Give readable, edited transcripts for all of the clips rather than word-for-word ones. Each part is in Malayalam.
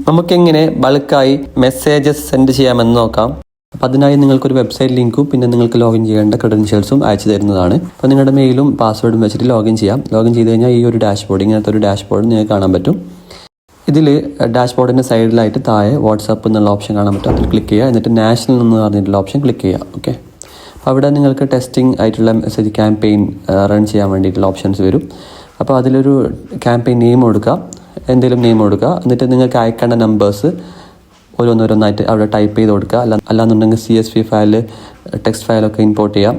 നമുക്കെങ്ങനെ ബൾക്കായി മെസ്സേജസ് സെൻഡ് ചെയ്യാമെന്ന് നോക്കാം. അപ്പോൾ അതിനായി നിങ്ങൾക്കൊരു വെബ്സൈറ്റ് ലിങ്കും പിന്നെ നിങ്ങൾക്ക് ലോഗിൻ ചെയ്യേണ്ട ക്രെഡൻഷ്യൽസും അയച്ചു തരുന്നതാണ്. അപ്പോൾ നിങ്ങളുടെ മെയിലും പാസ്വേഡും വെച്ചിട്ട് ലോഗിൻ ചെയ്യാം. ലോഗിൻ ചെയ്ത് കഴിഞ്ഞാൽ ഈ ഒരു ഡാഷ്ബോർഡ്, ഇങ്ങനത്തെ ഒരു ഡാഷ്ബോർഡ് നിങ്ങൾക്ക് കാണാൻ പറ്റും. ഇതിൽ ഡാഷ്ബോർഡിൻ്റെ സൈഡിലായിട്ട് താഴെ വാട്സാപ്പ് എന്നുള്ള ഓപ്ഷൻ കാണാൻ പറ്റും. അതിൽ ക്ലിക്ക് ചെയ്യുക. എന്നിട്ട് നാഷണൽ എന്ന് പറഞ്ഞിട്ടുള്ള ഓപ്ഷൻ ക്ലിക്ക് ചെയ്യുക. ഓക്കെ, അപ്പോൾ അവിടെ നിങ്ങൾക്ക് ടെസ്റ്റിംഗ് ആയിട്ടുള്ള മെസ്സേജ് ക്യാമ്പയിൻ റൺ ചെയ്യാൻ വേണ്ടിയിട്ടുള്ള ഓപ്ഷൻസ് വരും. അപ്പോൾ അതിലൊരു ക്യാമ്പയിൻ നെയിം കൊടുക്കുക, എന്തെങ്കിലും നെയിം കൊടുക്കുക. എന്നിട്ട് നിങ്ങൾക്ക് അയക്കേണ്ട നമ്പേഴ്സ് ഓരോന്നോരോന്നായിട്ട് അവിടെ ടൈപ്പ് ചെയ്ത് കൊടുക്കുക. അല്ലാന്നുണ്ടെങ്കിൽ CSV ഫയൽ, ടെക്സ്റ്റ് ഫയലൊക്കെ ഇമ്പോർട്ട് ചെയ്യാം.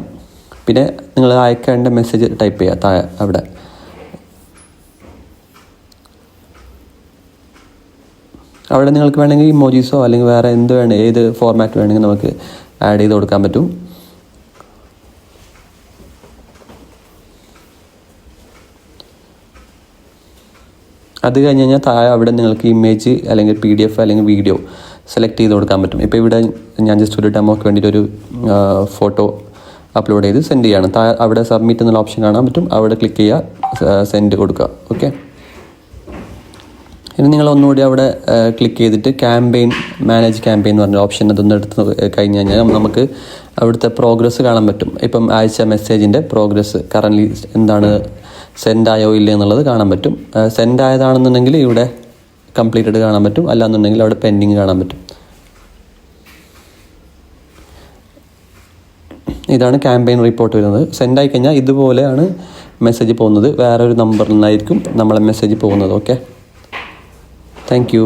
പിന്നെ നിങ്ങൾ അയക്കേണ്ട മെസ്സേജ് ടൈപ്പ് ചെയ്യുക താഴെ അവിടെ. അവിടെ നിങ്ങൾക്ക് വേണമെങ്കിൽ ഇമോജീസോ അല്ലെങ്കിൽ വേറെ എന്ത് ഏത് ഫോർമാറ്റ് വേണമെങ്കിൽ നമുക്ക് ആഡ് ചെയ്ത് കൊടുക്കാൻ പറ്റും. അത് കഴിഞ്ഞ് കഴിഞ്ഞാൽ താഴെ അവിടെ നിങ്ങൾക്ക് ഇമേജ് അല്ലെങ്കിൽ PDF അല്ലെങ്കിൽ വീഡിയോ സെലക്ട് ചെയ്ത് കൊടുക്കാൻ പറ്റും. ഇപ്പോൾ ഇവിടെ ഞാൻ ജസ്റ്റ് ഒരു ഡെമോക്ക് വേണ്ടിയിട്ടൊരു ഫോട്ടോ അപ്ലോഡ് ചെയ്ത് സെൻഡ് ചെയ്യാണ്. താഴെ അവിടെ സബ്മിറ്റ് എന്നുള്ള ഓപ്ഷൻ കാണാൻ പറ്റും. അവിടെ ക്ലിക്ക് ചെയ്യുക, സെൻഡ് കൊടുക്കുക. ഓക്കെ, ഇനി നിങ്ങൾ ഒന്നുകൂടി അവിടെ ക്ലിക്ക് ചെയ്തിട്ട് മാനേജ് ക്യാമ്പയിൻ എന്ന് പറഞ്ഞ ഓപ്ഷൻ അതൊന്ന് എടുത്ത് കഴിഞ്ഞ് കഴിഞ്ഞാൽ നമുക്ക് അവിടുത്തെ പ്രോഗ്രസ് കാണാൻ പറ്റും. ഇപ്പം അയച്ച മെസ്സേജിൻ്റെ പ്രോഗ്രസ് കറൻ്റ്ലി എന്താണ്, സെൻഡ് ആയോ ഇല്ലേ എന്നുള്ളത് കാണാൻ പറ്റും. സെൻഡ് ആയതാണെന്നുണ്ടെങ്കിൽ ഇവിടെ കംപ്ലീറ്റഡ് കാണാൻ പറ്റും, അല്ലാന്നുണ്ടെങ്കിൽ അവിടെ പെൻഡിങ് കാണാൻ പറ്റും. ഇതാണ് ക്യാമ്പയിൻ റിപ്പോർട്ട് വരുന്നത്. സെൻഡ് ആയി കഴിഞ്ഞാൽ ഇതുപോലെയാണ് മെസ്സേജ് പോകുന്നത്. വേറൊരു നമ്പറിൽ നിന്നായിരിക്കും നമ്മളെ മെസ്സേജ് പോകുന്നത്. Okay, thank you.